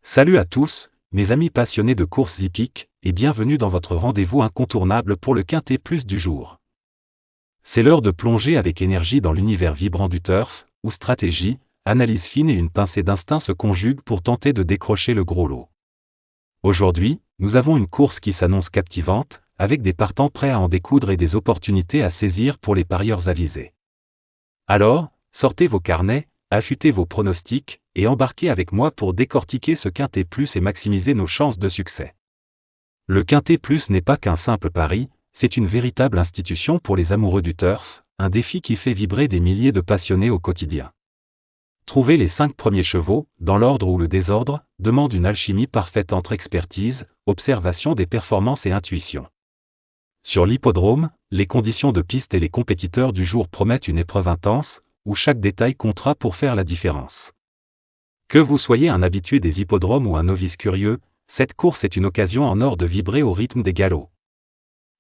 Salut à tous, mes amis passionnés de courses hippiques, et bienvenue dans votre rendez-vous incontournable pour le Quintet Plus du jour. C'est l'heure de plonger avec énergie dans l'univers vibrant du turf, où stratégie, analyse fine et une pincée d'instinct se conjuguent pour tenter de décrocher le gros lot. Aujourd'hui, nous avons une course qui s'annonce captivante, avec des partants prêts à en découdre et des opportunités à saisir pour les parieurs avisés. Alors, sortez vos carnets, affûtez vos pronostics, et embarquez avec moi pour décortiquer ce Quintet Plus et maximiser nos chances de succès. Le Quintet Plus n'est pas qu'un simple pari, c'est une véritable institution pour les amoureux du turf, un défi qui fait vibrer des milliers de passionnés au quotidien. Trouver les 5 premiers chevaux, dans l'ordre ou le désordre, demande une alchimie parfaite entre expertise, observation des performances et intuition. Sur l'hippodrome, les conditions de piste et les compétiteurs du jour promettent une épreuve intense, où chaque détail comptera pour faire la différence. Que vous soyez un habitué des hippodromes ou un novice curieux, cette course est une occasion en or de vibrer au rythme des galops.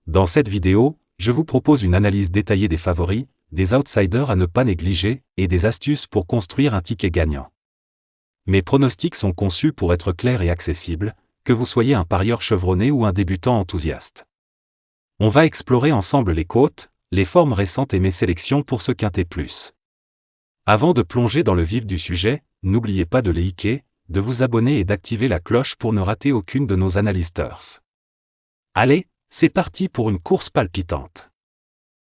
Dans cette vidéo, je vous propose une analyse détaillée des favoris, des outsiders à ne pas négliger, et des astuces pour construire un ticket gagnant. Mes pronostics sont conçus pour être clairs et accessibles, que vous soyez un parieur chevronné ou un débutant enthousiaste. On va explorer ensemble les côtes, les formes récentes et mes sélections pour ce Quintet Plus. Avant de plonger dans le vif du sujet, n'oubliez pas de liker, de vous abonner et d'activer la cloche pour ne rater aucune de nos analyses turf. Allez, c'est parti pour une course palpitante.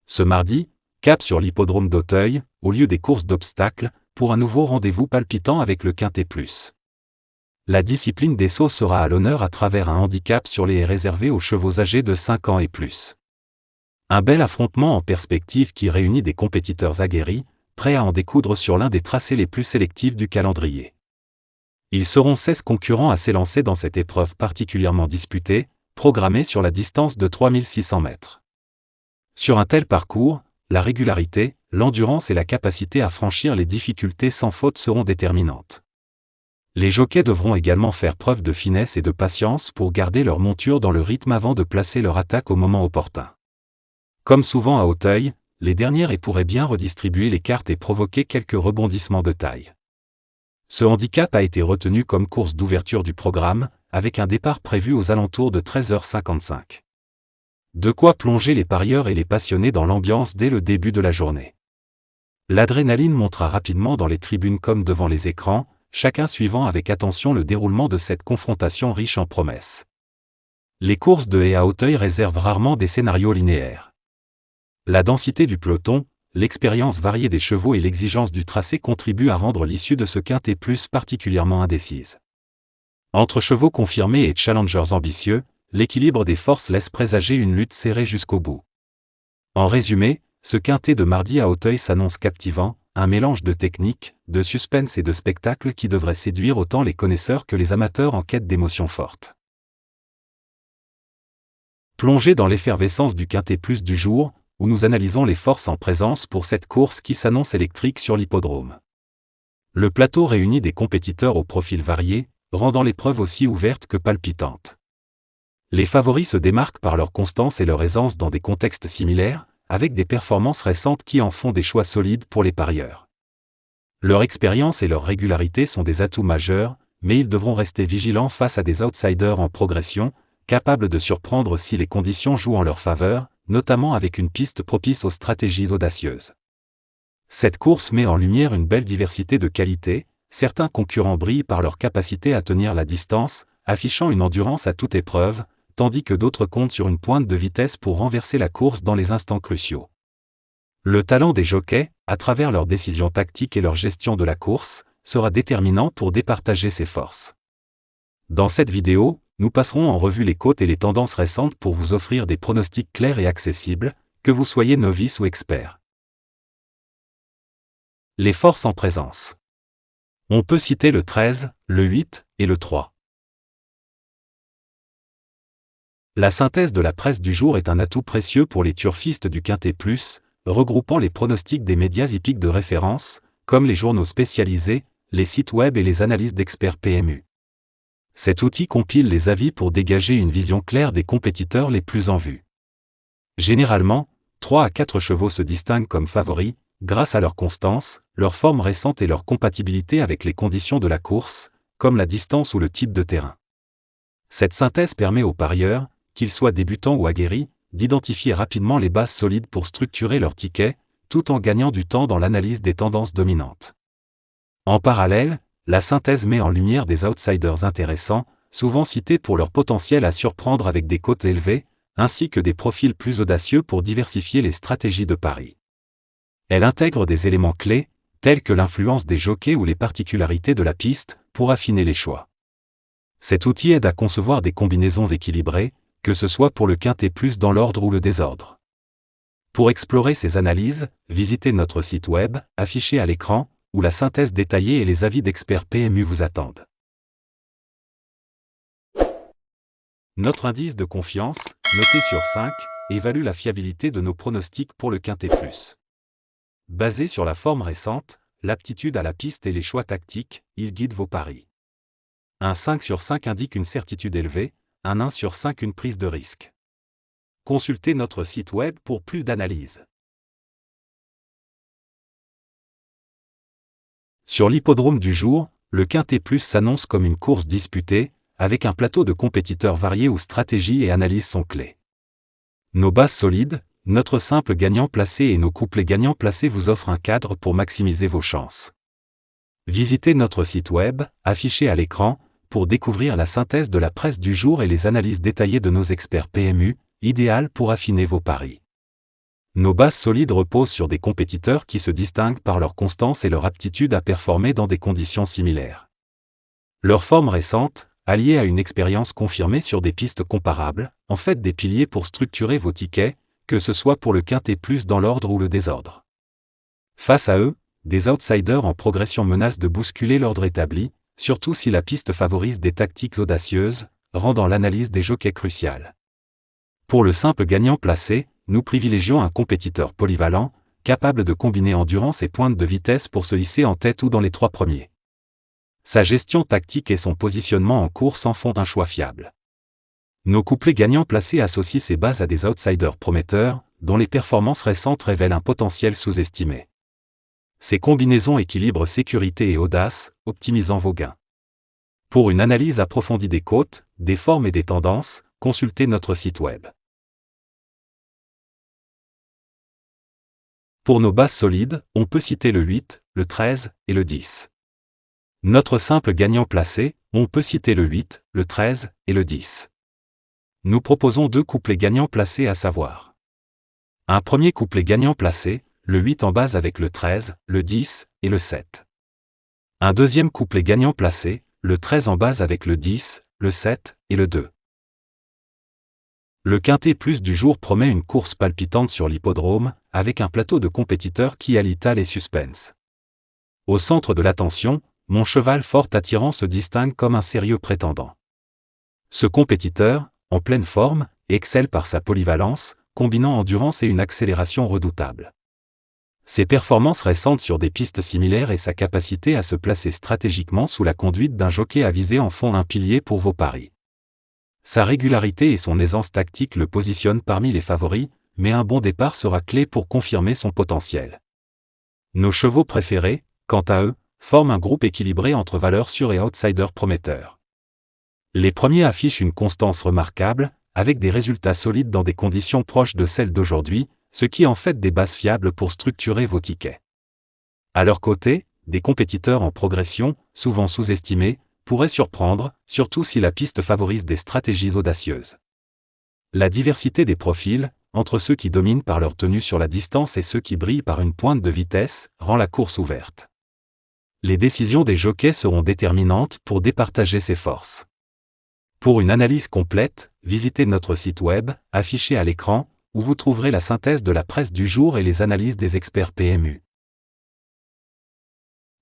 Ce mardi, cap sur l'hippodrome d'Auteuil, au lieu des courses d'obstacles, pour un nouveau rendez-vous palpitant avec le Quintet Plus. La discipline des sauts sera à l'honneur à travers un handicap sur les haies réservé aux chevaux âgés de 5 ans et plus. Un bel affrontement en perspective qui réunit des compétiteurs aguerris, prêts à en découdre sur l'un des tracés les plus sélectifs du calendrier. Ils seront 16 concurrents à s'élancer dans cette épreuve particulièrement disputée, programmée sur la distance de 3600 mètres. Sur un tel parcours, la régularité, l'endurance et la capacité à franchir les difficultés sans faute seront déterminantes. Les jockeys devront également faire preuve de finesse et de patience pour garder leur monture dans le rythme avant de placer leur attaque au moment opportun. Comme souvent à Auteuil, les dernières pourraient bien redistribuer les cartes et provoquer quelques rebondissements de taille. Ce handicap a été retenu comme course d'ouverture du programme, avec un départ prévu aux alentours de 13h55. De quoi plonger les parieurs et les passionnés dans l'ambiance dès le début de la journée. L'adrénaline montera rapidement dans les tribunes comme devant les écrans, chacun suivant avec attention le déroulement de cette confrontation riche en promesses. Les courses de haies à Auteuil réservent rarement des scénarios linéaires. La densité du peloton, l'expérience variée des chevaux et l'exigence du tracé contribuent à rendre l'issue de ce Quintet Plus particulièrement indécise. Entre chevaux confirmés et challengers ambitieux, l'équilibre des forces laisse présager une lutte serrée jusqu'au bout. En résumé, ce Quintet de mardi à Auteuil s'annonce captivant, un mélange de technique, de suspense et de spectacle qui devrait séduire autant les connaisseurs que les amateurs en quête d'émotions fortes. Plongez dans l'effervescence du Quintet Plus du jour, où nous analysons les forces en présence pour cette course qui s'annonce électrique sur l'hippodrome. Le plateau réunit des compétiteurs aux profils variés, rendant l'épreuve aussi ouverte que palpitante. Les favoris se démarquent par leur constance et leur aisance dans des contextes similaires, avec des performances récentes qui en font des choix solides pour les parieurs. Leur expérience et leur régularité sont des atouts majeurs, mais ils devront rester vigilants face à des outsiders en progression, capables de surprendre si les conditions jouent en leur faveur, notamment avec une piste propice aux stratégies audacieuses. Cette course met en lumière une belle diversité de qualités, certains concurrents brillent par leur capacité à tenir la distance, affichant une endurance à toute épreuve, tandis que d'autres comptent sur une pointe de vitesse pour renverser la course dans les instants cruciaux. Le talent des jockeys, à travers leurs décisions tactiques et leur gestion de la course, sera déterminant pour départager ses forces. Dans cette vidéo, nous passerons en revue les côtes et les tendances récentes pour vous offrir des pronostics clairs et accessibles, que vous soyez novice ou expert. Les forces en présence. On peut citer le 13, le 8 et le 3. La synthèse de la presse du jour est un atout précieux pour les turfistes du Quintet Plus, regroupant les pronostics des médias hippiques de référence, comme les journaux spécialisés, les sites web et les analyses d'experts PMU. Cet outil compile les avis pour dégager une vision claire des compétiteurs les plus en vue. Généralement, 3 à 4 chevaux se distinguent comme favoris, grâce à leur constance, leur forme récente et leur compatibilité avec les conditions de la course, comme la distance ou le type de terrain. Cette synthèse permet aux parieurs, qu'ils soient débutants ou aguerris, d'identifier rapidement les bases solides pour structurer leur ticket, tout en gagnant du temps dans l'analyse des tendances dominantes. En parallèle, la synthèse met en lumière des outsiders intéressants, souvent cités pour leur potentiel à surprendre avec des cotes élevées, ainsi que des profils plus audacieux pour diversifier les stratégies de pari. Elle intègre des éléments clés, tels que l'influence des jockeys ou les particularités de la piste, pour affiner les choix. Cet outil aide à concevoir des combinaisons équilibrées, que ce soit pour le quintet plus dans l'ordre ou le désordre. Pour explorer ces analyses, visitez notre site web, affiché à l'écran, où la synthèse détaillée et les avis d'experts PMU vous attendent. Notre indice de confiance, noté sur 5, évalue la fiabilité de nos pronostics pour le quintet plus. Basé sur la forme récente, l'aptitude à la piste et les choix tactiques, il guide vos paris. Un 5 sur 5 indique une certitude élevée, un 1 sur 5 une prise de risque. Consultez notre site web pour plus d'analyses. Sur l'hippodrome du jour, le quintet plus s'annonce comme une course disputée, avec un plateau de compétiteurs variés où stratégie et analyse sont clés. Nos bases solides, notre simple gagnant placé et nos couplets gagnants placés vous offrent un cadre pour maximiser vos chances. Visitez notre site web, affiché à l'écran, pour découvrir la synthèse de la presse du jour et les analyses détaillées de nos experts PMU, idéales pour affiner vos paris. Nos bases solides reposent sur des compétiteurs qui se distinguent par leur constance et leur aptitude à performer dans des conditions similaires. Leur forme récente, alliée à une expérience confirmée sur des pistes comparables, en fait des piliers pour structurer vos tickets, que ce soit pour le quintet plus dans l'ordre ou le désordre. Face à eux, des outsiders en progression menacent de bousculer l'ordre établi, surtout si la piste favorise des tactiques audacieuses, rendant l'analyse des jockeys cruciale. Pour le simple gagnant placé, nous privilégions un compétiteur polyvalent, capable de combiner endurance et pointe de vitesse pour se hisser en tête ou dans les 3 premiers. Sa gestion tactique et son positionnement en course en font un choix fiable. Nos couplets gagnants placés associent ces bases à des outsiders prometteurs, dont les performances récentes révèlent un potentiel sous-estimé. Ces combinaisons équilibrent sécurité et audace, optimisant vos gains. Pour une analyse approfondie des cotes, des formes et des tendances, consultez notre site web. Pour nos bases solides, on peut citer le 8, le 13 et le 10. Notre simple gagnant placé, on peut citer le 8, le 13 et le 10. Nous proposons 2 couplets gagnants placés à savoir. Un premier couplet gagnant placé, le 8 en base avec le 13, le 10 et le 7. Un deuxième couplet gagnant placé, le 13 en base avec le 10, le 7 et le 2. Le quintet plus du jour promet une course palpitante sur l'hippodrome, avec un plateau de compétiteurs qui allie talent et suspense. Au centre de l'attention, mon cheval fort attirant se distingue comme un sérieux prétendant. Ce compétiteur, en pleine forme, excelle par sa polyvalence, combinant endurance et une accélération redoutable. Ses performances récentes sur des pistes similaires et sa capacité à se placer stratégiquement sous la conduite d'un jockey avisé en font un pilier pour vos paris. Sa régularité et son aisance tactique le positionnent parmi les favoris, mais un bon départ sera clé pour confirmer son potentiel. Nos chevaux préférés, quant à eux, forment un groupe équilibré entre valeurs sûres et outsiders prometteurs. Les premiers affichent une constance remarquable, avec des résultats solides dans des conditions proches de celles d'aujourd'hui, ce qui en fait des bases fiables pour structurer vos tickets. À leur côté, des compétiteurs en progression, souvent sous-estimés, pourraient surprendre, surtout si la piste favorise des stratégies audacieuses. La diversité des profils, entre ceux qui dominent par leur tenue sur la distance et ceux qui brillent par une pointe de vitesse, rend la course ouverte. Les décisions des jockeys seront déterminantes pour départager ces forces. Pour une analyse complète, visitez notre site web, affiché à l'écran, où vous trouverez la synthèse de la presse du jour et les analyses des experts PMU.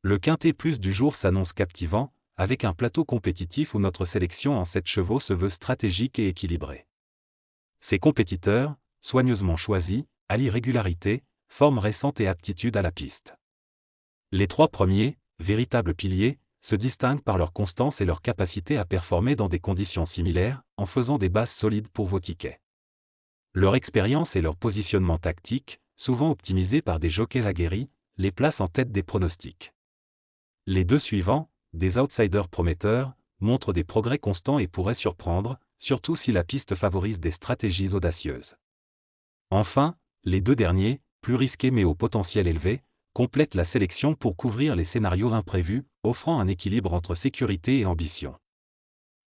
Le quintet plus du jour s'annonce captivant, avec un plateau compétitif où notre sélection en 7 chevaux se veut stratégique et équilibrée. Ces compétiteurs, soigneusement choisis, allient régularité, forme récente et aptitude à la piste. Les 3 premiers, véritables piliers, se distinguent par leur constance et leur capacité à performer dans des conditions similaires, en faisant des bases solides pour vos tickets. Leur expérience et leur positionnement tactique, souvent optimisés par des jockeys aguerris, les placent en tête des pronostics. Les 2 suivants, des outsiders prometteurs, montrent des progrès constants et pourraient surprendre, surtout si la piste favorise des stratégies audacieuses. Enfin, les deux derniers, plus risqués mais au potentiel élevé, complètent la sélection pour couvrir les scénarios imprévus, offrant un équilibre entre sécurité et ambition.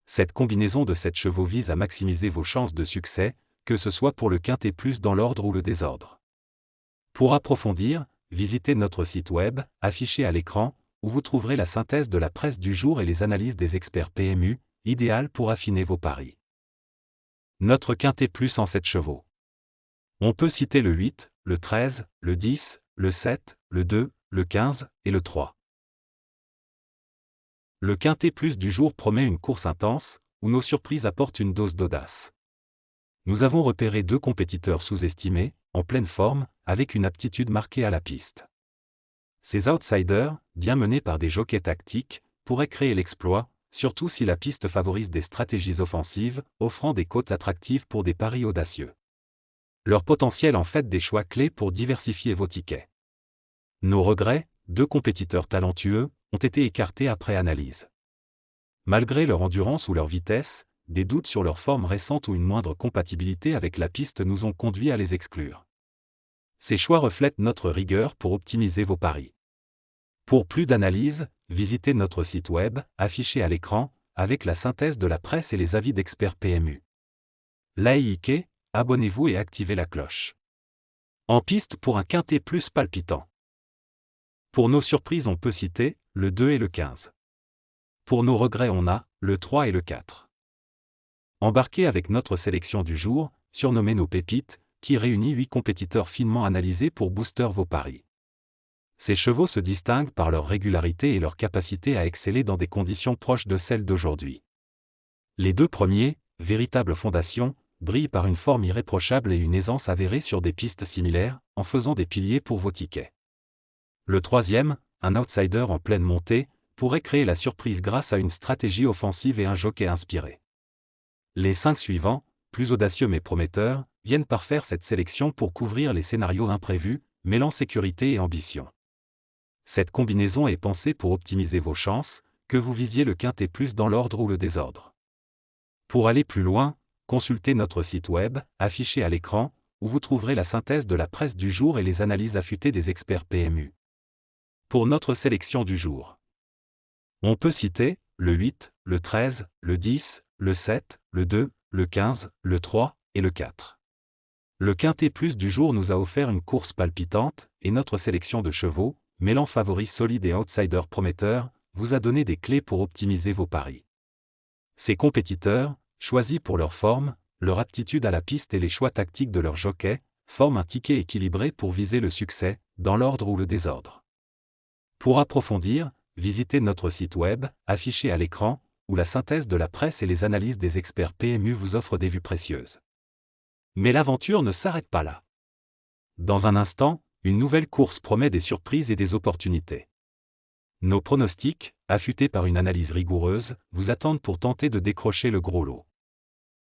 Cette combinaison de 7 chevaux vise à maximiser vos chances de succès, que ce soit pour le quintet plus dans l'ordre ou le désordre. Pour approfondir, visitez notre site web, affiché à l'écran, où vous trouverez la synthèse de la presse du jour et les analyses des experts PMU, idéales pour affiner vos paris. Notre quintet plus en 7 chevaux. On peut citer le 8, le 13, le 10, le 7, le 2, le 15 et le 3. Le quintet plus du jour promet une course intense, où nos surprises apportent une dose d'audace. Nous avons repéré 2 compétiteurs sous-estimés, en pleine forme, avec une aptitude marquée à la piste. Ces outsiders, bien menés par des jockeys tactiques, pourraient créer l'exploit, surtout si la piste favorise des stratégies offensives, offrant des cotes attractives pour des paris audacieux. Leur potentiel en fait des choix clés pour diversifier vos tickets. Nos regrets, 2 compétiteurs talentueux, ont été écartés après analyse. Malgré leur endurance ou leur vitesse, des doutes sur leur forme récente ou une moindre compatibilité avec la piste nous ont conduits à les exclure. Ces choix reflètent notre rigueur pour optimiser vos paris. Pour plus d'analyse, visitez notre site web, affiché à l'écran, avec la synthèse de la presse et les avis d'experts PMU. Likez, abonnez-vous et activez la cloche. En piste pour un quintet plus palpitant. Pour nos surprises on peut citer le 2 et le 15. Pour nos regrets on a le 3 et le 4. Embarquez avec notre sélection du jour, surnommée nos pépites, qui réunit 8 compétiteurs finement analysés pour booster vos paris. Ces chevaux se distinguent par leur régularité et leur capacité à exceller dans des conditions proches de celles d'aujourd'hui. Les 2 premiers, véritables fondations, brillent par une forme irréprochable et une aisance avérée sur des pistes similaires, en faisant des piliers pour vos tickets. Le troisième, un outsider en pleine montée, pourrait créer la surprise grâce à une stratégie offensive et un jockey inspiré. Les 5 suivants, plus audacieux mais prometteurs, viennent parfaire cette sélection pour couvrir les scénarios imprévus, mêlant sécurité et ambition. Cette combinaison est pensée pour optimiser vos chances, que vous visiez le quintet plus dans l'ordre ou le désordre. Pour aller plus loin, consultez notre site web, affiché à l'écran, où vous trouverez la synthèse de la presse du jour et les analyses affûtées des experts PMU. Pour notre sélection du jour, on peut citer le 8, le 13, le 10, le 7, le 2, le 15, le 3 et le 4. Le quintet plus du jour nous a offert une course palpitante, et notre sélection de chevaux, mêlant favoris solides et outsiders prometteurs, vous a donné des clés pour optimiser vos paris. Ces compétiteurs, choisis pour leur forme, leur aptitude à la piste et les choix tactiques de leur jockey, forment un ticket équilibré pour viser le succès, dans l'ordre ou le désordre. Pour approfondir, visitez notre site web, affiché à l'écran, où la synthèse de la presse et les analyses des experts PMU vous offrent des vues précieuses. Mais l'aventure ne s'arrête pas là. Dans un instant, une nouvelle course promet des surprises et des opportunités. Nos pronostics, affûtés par une analyse rigoureuse, vous attendent pour tenter de décrocher le gros lot.